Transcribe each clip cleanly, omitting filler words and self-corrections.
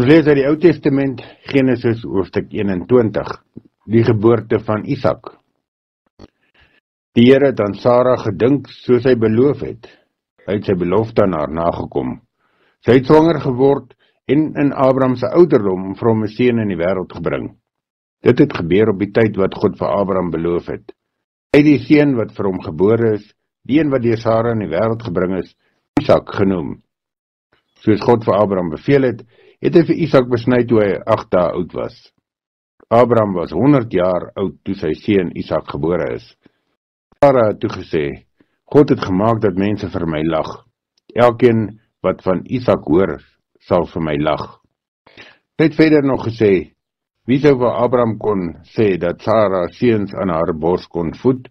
lees uit die Ou Testament, Genesis hoofstuk 21, die geboorte van Isak. Die Here het aan Sara gedink soos hy beloof het. Hy het sy belofte aan haar nagekom. Sy het swanger geword en in Abraham se ouderdom vir hom 'n seun in die wêreld gebring. Dit het gebeur op die tyd wat God vir Abraham beloof het. Hy het die seun wat vir hom gebore is, die een wat deur Sara in die wêreld gebring is, Isak genoem. Soos God vir Abraham beveel het, het hy vir Isak besny toe hy 8 dae oud was. Abraham was 100 jaar oud toe sy seun Isak gebore is. Sara het toe gesê, God het gemaak dat mense vir my lag. Elkeen wat van Isak hoor, sal vir my lag. Hy het verder nog gesê, wie sou vir Abraham kon sê dat Sara seuns aan haar bors kon voed?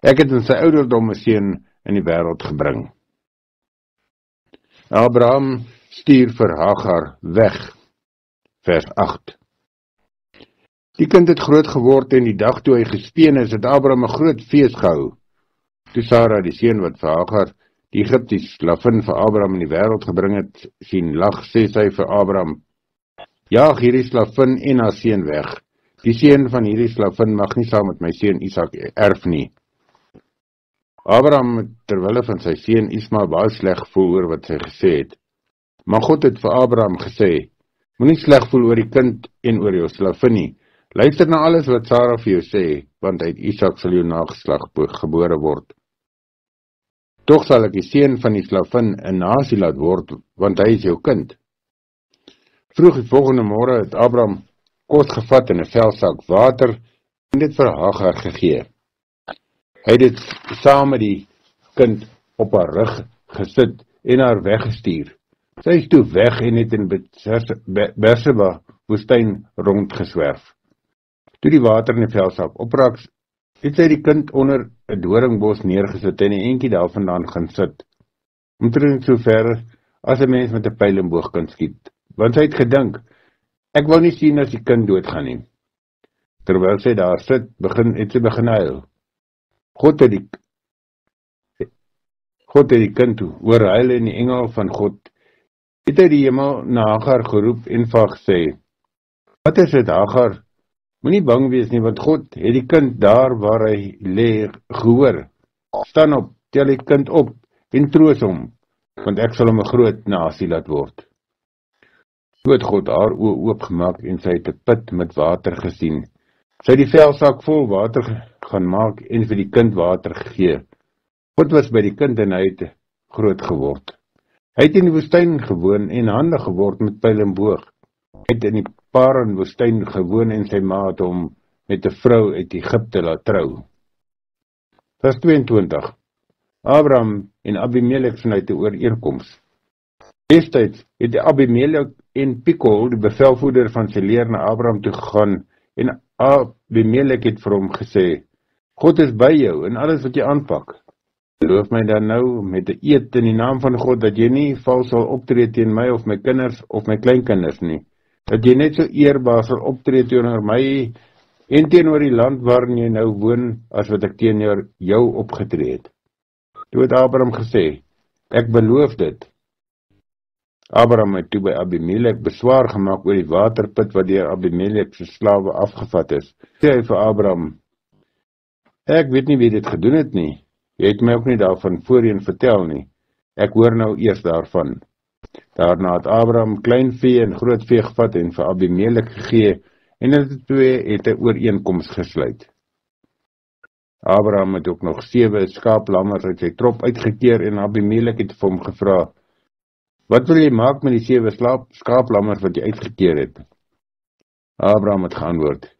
Ek het in sy ouderdom 'n seun in die wêreld gebring. Abraham stuur vir Hagar weg. Vers 8. Die kind het groot geword en die dag toe hy gespeen is, het Abraham 'n groot fees gehou. Toe Sara die seun wat vir Hagar, die Egiptiese slavin vir Abraham in die wêreld gebring het, sien lag, sê sy vir Abraham, jaag hierdie slavin en haar seun weg. Die seun van hierdie slavin mag nie saam met my seun Isak erf nie. Abraham het terwille van sy seun Ismael baie sleg gevoel oor wat sy gesê het. Maar God het vir Abraham gesê, moenie sleg voel oor die kind en oor jou slavin nie. Luister na alles wat Sara vir jou sê, want uit Isak sal jou nageslag gebore word. Tog sal ek die seun van die slavin 'n nasie laat word, want hy is jou kind. Vroeg die volgende môre het Abraham kos gevat in 'n velsak water en dit vir Hagar gegee. Hy het dit saam met die kind op haar rug gesit en haar weggestuur. Sy is toe weg en het in Berseba woestyn rondgeswerf. Toe die water in die velsak opraak, het sy die kind onder 'n doringbos neergesit en 'n entjie daarvandaan gaan sit. Omtrent so ver as 'n mens met 'n pyl en boog kan skiet. Want sy het gedink, ek wou nie sien as die kind doodgaan nie. Terwyl sy daar sit, het sy begin huil. God het die kind hoor huil en die engel van God het uit die hemel na Hagar geroep en vir haar gesê, wat is dit, Hagar? Moenie bang wees nie, want God het die kind daar waar hy lê gehoor. Staan op, tel die kind op en troos hom, want ek sal hom 'n groot nasie laat word. Toe het God haar oë oopgemaak en sy het 'n put met water gesien. Sy het die velsak vol water gaan maak en vir die kind water gegee. God was by die kind en hy het groot geword. Hy het in die woestyn gewoon en handig geword met pyl en boog. Hy het in die Paran woestyn gewoon en sy ma het hom met 'n vrou uit Egipte laat trou. Vers 22. Abraham en Abimelek sluit 'n ooreenkoms. Destyds het Abimelek en Pikol, die bevelvoerder van sy leer, na Abraham toe gegaan en Abimelek het vir hom gesê, God is by jou in alles wat jy aanpak. Beloof my dan nou met 'n eed in die naam van God dat jy nie vals sal optree teen my of my kinders of my kleinkinders nie. Dat jy net so eerbaar sal optree teenoor my en teenoor die land waarin jy nou woon as wat ek teenoor jou opgetree het. Toe het Abraham gesê, ek beloof dit. Abraham het toe by Abimelek beswaar gemaak oor die waterput wat deur Abimelek se slawe afgevat is. Sê hy vir Abraham, ek weet nie wie dit gedoen het nie. Jy het my ook nie daarvan voorheen vertel nie. Ek hoor nou eers daarvan. Daarna het Abraham klein vee en groot vee gevat en vir Abimelek gegee en hulle twee het 'n ooreenkoms gesluit. Abraham het ook nog 7 skaaplammers uit sy trop uitgekeer en Abimelek het vir hom gevra, wat wil jy maak met die 7 skaaplammers wat jy uitgekeer het? Abraham het geantwoord,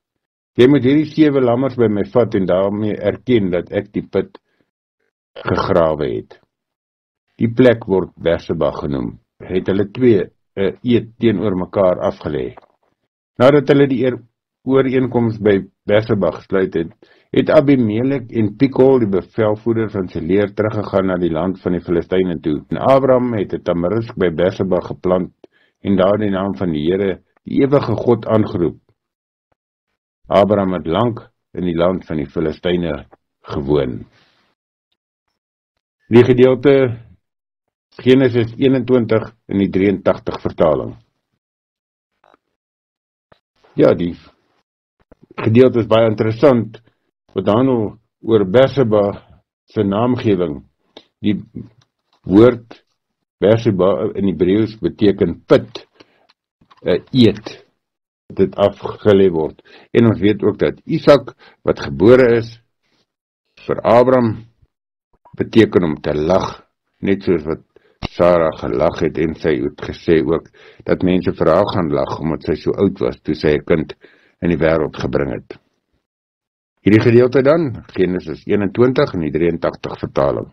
jy moet hierdie 7 lammers by my vat en daarmee erken dat ek die put gegrawe het. Die plek word Berseba genoem. Het hulle twee 'n eed teenoor mekaar afgelê. Nadat hulle die ooreenkoms by Berseba gesluit het, het Abimelek en Pikol, die bevelvoerder van sy leer, teruggegaan na die land van die Filistyne toe. En Abraham het 'n tamarisk by Berseba geplant en daar die naam van die Here, die ewige God, aangeroep. Abraham het lank in die land van die Filistyne gewoon. Die gedeelte Genesis 21 in die 83 vertaling. Ja, die gedeelte is baie interessant, wat dan oor Berseba se naamgewing. Die woord Berseba in Hebreëus beteken put, eet, dit afgelê word. En ons weet ook dat Isak, wat gebore is, vir Abraham, beteken om te lag, net soos wat Sarah gelag het, en sy het gesê ook, dat mense vir haar gaan lag, omdat sy so oud was, toe sy 'n kind in die wêreld gebring het. Hierdie gedeelte dan, Genesis 21 in die 83 vertaling.